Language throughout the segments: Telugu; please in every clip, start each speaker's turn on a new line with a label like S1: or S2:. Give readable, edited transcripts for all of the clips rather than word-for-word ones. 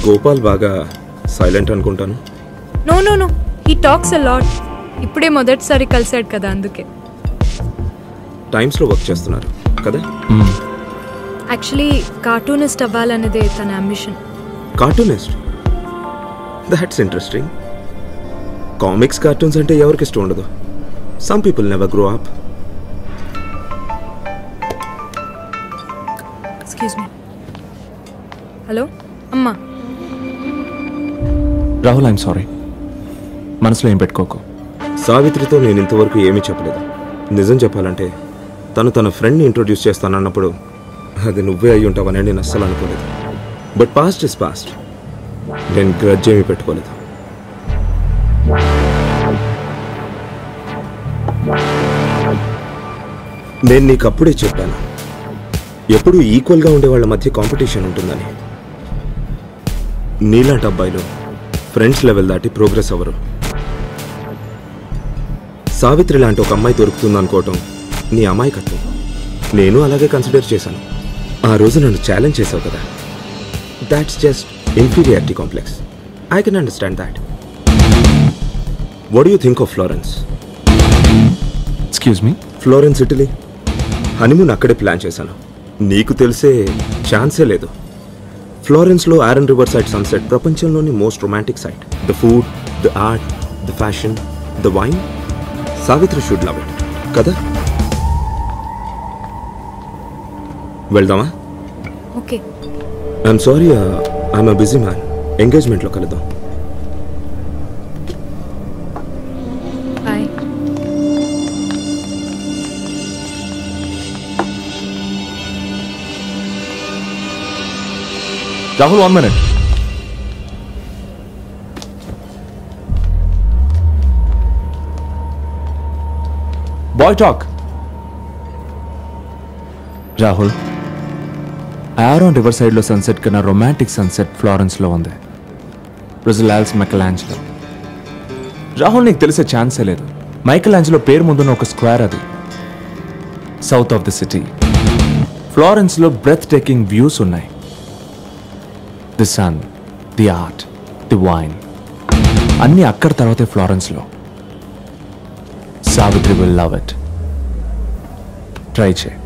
S1: గోపాల్ బాగా సైలెంట్ అనుకుంటాను.
S2: No no no, he talks a lot. ఇప్పుడే మొదటిసారి కలిసాడు కదా, అందుకే.
S1: టైమ్స్లో వర్క్ చేస్తున్నారు కదా?
S2: యాక్చువల్లీ కార్టూనిస్ట్ అవ్వాలన్నదే తన ambition.
S1: Cartoonist? That's interesting. Comics cartoons అంటే ఎవరికి ఇష్టం ఉండదు. Some people never grow up.
S2: Excuse me. Hello అమ్మా.
S3: Rahul, I'm sorry. మనసులో ఏం పెట్టుకోకు.
S1: సావిత్రితో నేను ఇంతవరకు ఏమీ చెప్పలేదు. నిజం చెప్పాలంటే తను తన ఫ్రెండ్ని ఇంట్రొడ్యూస్ చేస్తానన్నప్పుడు అది నువ్వే అయ్యి ఉంటావని నేను అస్సలు అనుకోలేదు. But past is past. నేను గ్రడ్జ్ ఏమీ పెట్టుకోలేదు. నేను నీకు అప్పుడే చెప్పాను, ఎప్పుడూ ఈక్వల్గా ఉండే వాళ్ళ మధ్య కాంపిటీషన్ ఉంటుందని. నీలాంటి అబ్బాయిలు ఫ్రెండ్స్ లెవెల్ దాటి ప్రోగ్రెస్ అవ్వరు. సావిత్రి లాంటి ఒక అమ్మాయి దొరుకుతుంది అనుకోవటం నీ అమాయకత్వం. నేను అలాగే కన్సిడర్ చేశాను. ఆ రోజు నన్ను ఛాలెంజ్ చేసావు కదా, that's just inferiority complex. I can understand that. What do you think of Florence?
S3: Excuse me?
S1: Florence, Italy. Honeymoon అక్కడే ప్లాన్ చేశాను. నీకు తెలిసే ఛాన్సే లేదు. ఫ్లోరెన్స్లో ఆరన్ రివర్ సైడ్ సన్సెట్ ప్రపంచంలోని most romantic sight. The food, the art, the fashion, the wine. Savitri should love it కదా? వెళ్దామా?
S2: Okay.
S1: I'm sorry, I'm a busy man. ఎంగేజ్మెంట్లో కలుద్దాం.
S2: Bye.
S3: Rahul, 1 minute. Bye talk. Rahul, Aaron river సైడ్లో సన్సెట్ కన్నా రొమాంటిక్ సన్సెట్ ఫ్లోరెన్స్లో ఉంది. బ్రెజిలాల్స్ మైకెలాంజెలో. రాహుల్, నీకు తెలిసే ఛాన్సే లేదు. మైకెలాంజెలో పేరు ముందున్న ఒక స్క్వేర్ అది. South of the city. ఫ్లోరెన్స్లో బ్రెత్ టేకింగ్ వ్యూస్ ఉన్నాయి. The sun, the art, the wine అన్నీ అక్కడ తర్వాతే ఫ్లోరెన్స్లో. Savitri will love it. Try చేయి.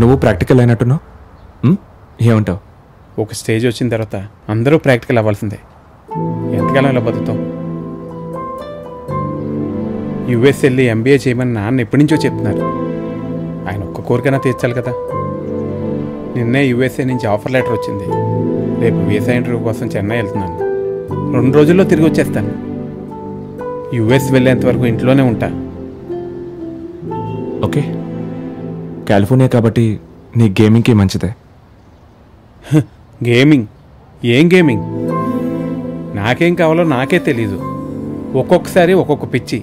S3: నువ్వు ప్రాక్టికల్ అయినట్టున్నావు. ఏమంటావు?
S4: ఒక స్టేజ్ వచ్చిన తర్వాత అందరూ ప్రాక్టికల్ అవ్వాల్సిందే. ఎంతకాలం ఇలా బతుకుతాం? యుఎస్ వెళ్ళి ఎంబీఏ చేయమని నాన్న ఎప్పటి నుంచో చెప్తున్నారు. ఆయన ఒక్క కోరికైనా తీర్చాలి కదా. నిన్నే యుఎస్ఏ నుంచి ఆఫర్ లెటర్ వచ్చింది. రేపు వీసా ఇంటర్వ్యూ కోసం చెన్నై వెళ్తున్నాను. 2 రోజుల్లో తిరిగి వచ్చేస్తాను. యుఎస్ వెళ్ళేంత వరకు ఇంట్లోనే ఉంటా.
S3: ఓకే, కాలిఫోర్నియా కాబట్టి నీ గేమింగ్కి మంచిదే.
S4: గేమింగ్? ఏం గేమింగ్? నాకేం కావాలో నాకే తెలీదు. ఒక్కొక్కసారి ఒక్కొక్క పిచ్చి.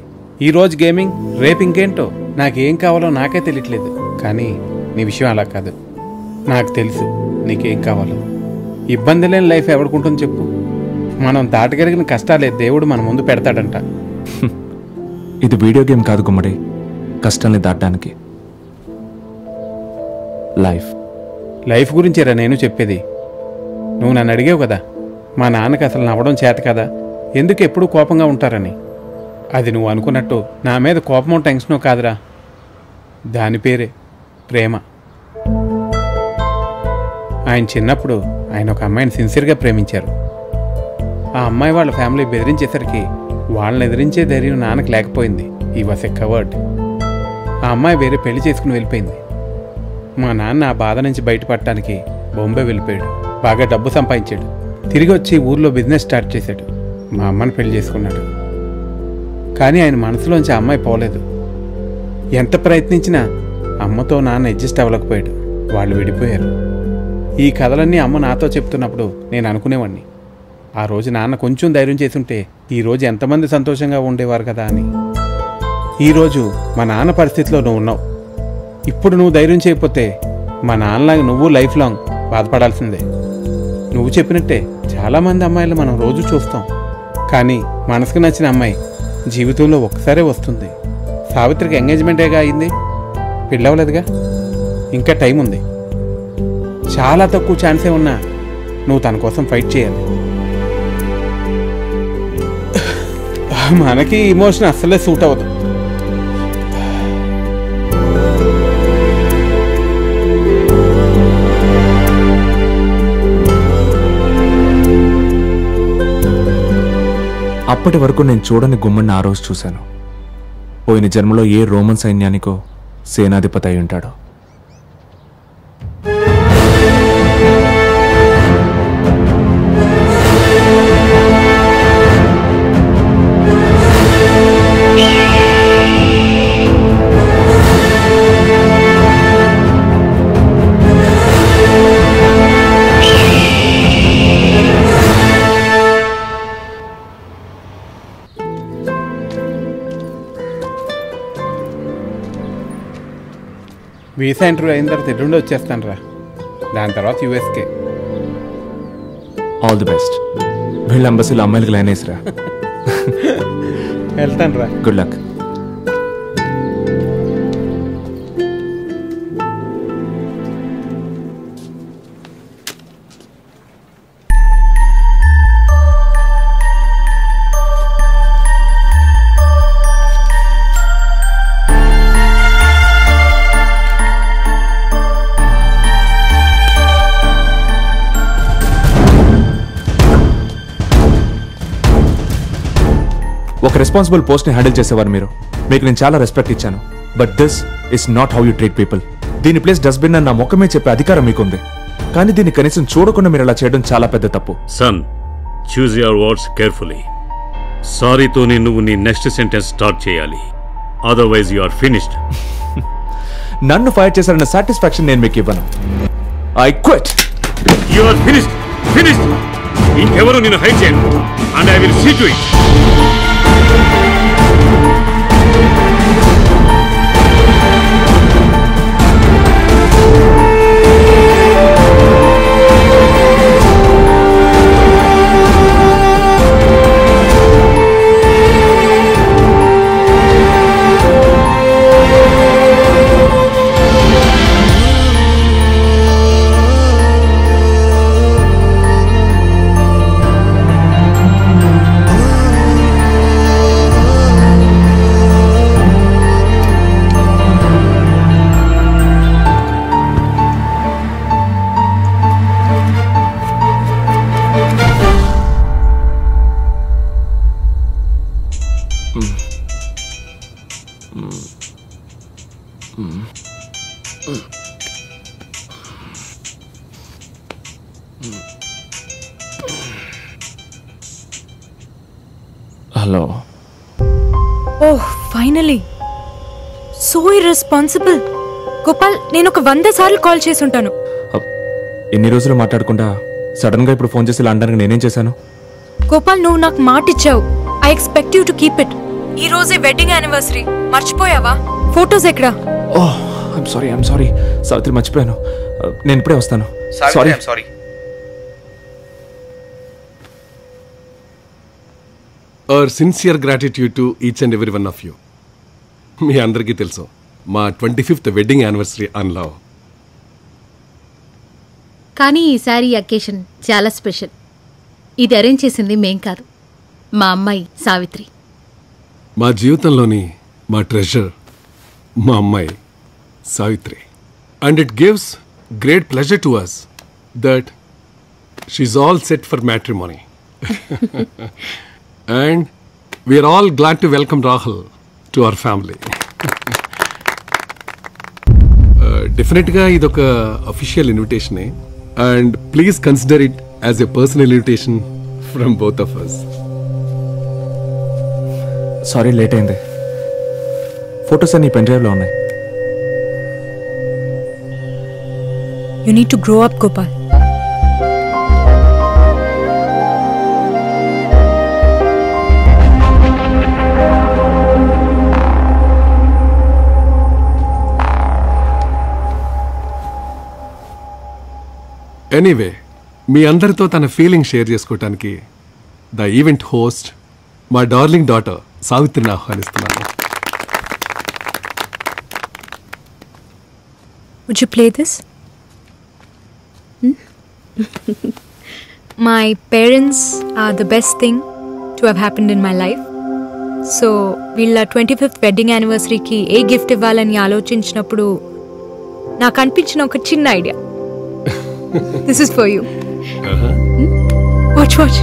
S4: ఈరోజు గేమింగ్, రేపు ఇంకేంటో. నాకేం కావాలో నాకే తెలియట్లేదు. కానీ నీ విషయం అలా కాదు. నాకు తెలుసు నీకేం కావాలో. ఇబ్బంది లేని లైఫ్ ఎవడుకుంటుంది చెప్పు? మనం దాటగలిగిన కష్టాలే దేవుడు మన ముందు పెడతాడంట.
S3: ఇది వీడియో గేమ్ కాదు గుమ్మడి, కష్టాన్ని దాటడానికి. లైఫ్
S4: గురించేరా నేను చెప్పేది. నువ్వు నన్ను అడిగావు కదా, మా నాన్నకి అసలు నవ్వడం చేత కదా, ఎందుకు ఎప్పుడూ కోపంగా ఉంటారని. అది నువ్వు అనుకున్నట్టు నా మీద కోపమో టెన్షనో కాదురా. దాని పేరే ప్రేమ. ఆయన చిన్నప్పుడు ఆయన ఒక అమ్మాయిని సిన్సియర్గా ప్రేమించారు. ఆ అమ్మాయి వాళ్ళ ఫ్యామిలీ బెదిరించేసరికి వాళ్ళని ఎదిరించే ధైర్యం నాన్నకు లేకపోయింది. ఈ వాస్ ఎ కవర్డ్. ఆ అమ్మాయి వేరే పెళ్లి చేసుకుని వెళ్ళిపోయింది. మా నాన్న ఆ బాధ నుంచి బయటపడటానికి బొంబే వెళ్ళిపోయాడు. బాగా డబ్బు సంపాదించాడు. తిరిగి వచ్చి ఊర్లో బిజినెస్ స్టార్ట్ చేశాడు. మా అమ్మని పెళ్లి చేసుకున్నాడు. కానీ ఆయన మనసులోంచి ఆ అమ్మాయి పోలేదు. ఎంత ప్రయత్నించినా అమ్మతో నాన్న అడ్జస్ట్ అవ్వలేకపోయాడు. వాళ్ళు విడిపోయారు. ఈ కథలన్నీ అమ్మ నాతో చెప్తున్నప్పుడు నేను అనుకునేవాడిని, ఆ రోజు నాన్న కొంచెం ధైర్యం చేసుంటే ఈరోజు ఎంతమంది సంతోషంగా ఉండేవారు కదా అని. ఈరోజు మా నాన్న పరిస్థితిలో నువ్వు ఉన్నావు. ఇప్పుడు నువ్వు ధైర్యం చేయకపోతే మా నాన్నలాగా నువ్వు లైఫ్ లాంగ్ బాధపడాల్సిందే. నువ్వు చెప్పినట్టే చాలామంది అమ్మాయిలు మనం రోజు చూస్తాం. కానీ మనసుకు నచ్చిన అమ్మాయి జీవితంలో ఒక్కసారే వస్తుంది. సావిత్రికి ఎంగేజ్మెంటేగా అయింది, పెళ్ళవలేదుగా. ఇంకా టైం ఉంది. చాలా తక్కువ ఛాన్సే ఉన్నా నువ్వు తన కోసం ఫైట్ చేయాలి. మనకి ఇమోషన్ అస్సలే సూట్ అవ్వదు.
S3: అప్పటి వరకు నేను చూడని గుమ్మడిని ఆ రోజు చూశాను. పోయిన జన్మలో ఏ రోమన్ సైన్యానికో సేనాధిపతి అయి ఉంటాడో.
S4: వీసా ఇంటర్వ్యూ అయిన తర్వాత ఎల్లుండి వచ్చేస్తాను రా. దాని తర్వాత యూఎస్కే.
S3: All the best. వీళ్ళ అంబసీలో అమ్మాయిలకి లైన్ వేసిరా.
S4: వెళ్తాను రా.
S3: Good luck. ఒక రెస్పాన్సిబుల్ పోస్ట్ని హ్యాండిల్ చేసేవారు మీరు. మీకు నేను చాలా రెస్పెక్ట్ ఇచ్చాను. But this is not how you treat people. దీని ప్లేస్ డస్ట్బిన్ అని నా ముఖమే చెప్పే అధికారం మీకుంది. కానీ దీన్ని కనీసం చూడకుండా మీరు అలా చేయడం చాలా పెద్ద తప్పు.
S5: Son, choose your words carefully. సారీతోనే నువ్వు నీ నెక్స్ట్ సెంటెన్స్ స్టార్ట్ చేయాలి. Otherwise you are finished.
S3: నన్ను ఫైర్ చేశారన్న సాటిస్ఫాక్షన్ నేను మీకు ఇవ్వను. I quit.
S5: You are finished. Finished. ఇంకెవరు నిన్ను హైడ్ చేయను. And I will see to it.
S3: Hello.
S2: Oh finally so irresponsible. Gopal, నేను ఒక 100 సార్లు కాల్ చేసి ఉంటాను.
S3: ఎన్ని రోజులు మాట్లాడకుండా సడన్గా ఇప్పుడు ఫోన్ చేసి ఇలా అనడానికి నేనేం చేశాను?
S2: గోపాల్, నువ్వు నాకు మాట ఇచ్చావు. I expect you to keep it. ఈ రోజే వెడ్డింగ్ యానివర్సరీ, మర్చిపోయావా? ఫోటోస్ ఎక్కడా?
S3: ఓహ్ ఐమ్ సారీ సావిత్రి, మర్చిపోయాను. నేను ఇప్పుడే వస్తాను. Sorry.
S6: Our sincere gratitude to each and every one of you. మీ అందరికీ తెలుసు మా 25th వెడ్డింగ్ యానివర్సరీ అన్ లవ్.
S7: కానీ ఈసారి ఈ అకేషన్ చాలా స్పెషల్. ఇది అరేంజ్ చేసింది మేం కాదు, మా అమ్మాయి సావిత్రి.
S6: మా జీవితంలోని మా ట్రెజర్ మా అమ్మాయి Savitri. And it gives great pleasure to us that she's all set for matrimony. And we are all glad to welcome Rahul to our family. Definitely idoka official invitation, and please consider it as a personal invitation from both of us.
S3: Sorry, late అయింది. ఫొటోస్ అన్ని పెన్ డ్రైవ్లో ఉన్నాయి.
S2: You need to grow up Gopal.
S6: Anyway, మీ అందరితో తన ఫీలింగ్ షేర్ చేసుకోవటానికి ద ఈవెంట్ హోస్ట్ మా డార్లింగ్ డాటర్ సావిత్రిని ఆహ్వానిస్తున్నాను.
S2: Would you play this? My parents are the best thing to have happened in my life. So, వీళ్ళ 25th వెడ్డింగ్ యానివర్సరీకి ఏ గిఫ్ట్ ఇవ్వాలని ఆలోచించినప్పుడు నాకు అనిపించిన ఒక చిన్న idea. This is for you. Watch.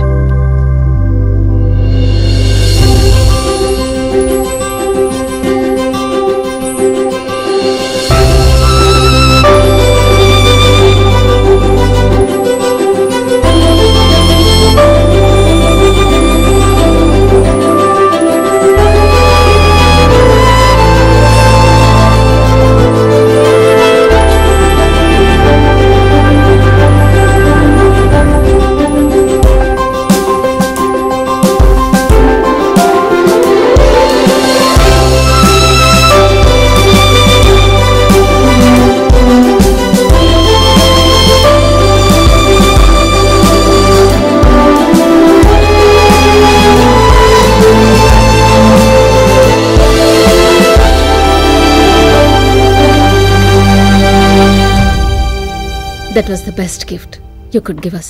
S7: That was the best gift you could give us.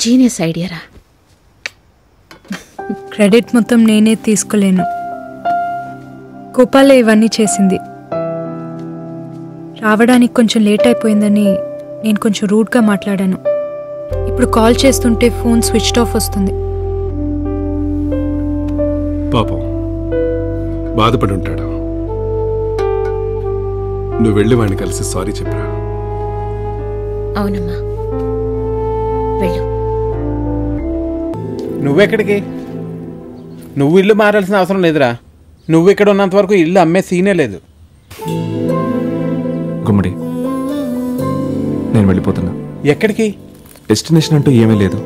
S7: Genius idea ra.
S2: Credit మొత్తం నేనే తీసుకోలేను. గోపాలే ఇవన్నీ చేసింది. రావడానికి కొంచెం లేట్ అయిపోయిందని నేను కొంచెం రూడ్గా మాట్లాడాను. ఇప్పుడు కాల్ చేస్తుంటే ఫోన్ స్విచ్డ్ ఆఫ్ వస్తుంది.
S6: పాపం బాధపడి ఉంటాడు. నువ్వు వెళ్ళి వాడిని కలిసి సారీ చెప్పరా.
S7: అవునమ్మా, వెళ్ళు.
S4: నువ్వెక్కడికి? నువ్వు ఇల్లు మారాల్సిన అవసరం లేదురా. నువ్వు ఇక్కడ ఉన్నంత వరకు ఇల్లు అమ్మే సీనే లేదు.
S3: గుమ్మడి, నేను వెళ్ళిపోతున్నా.
S4: ఎక్కడికి?
S3: డెస్టినేషన్ అంటూ ఏమీ లేదు.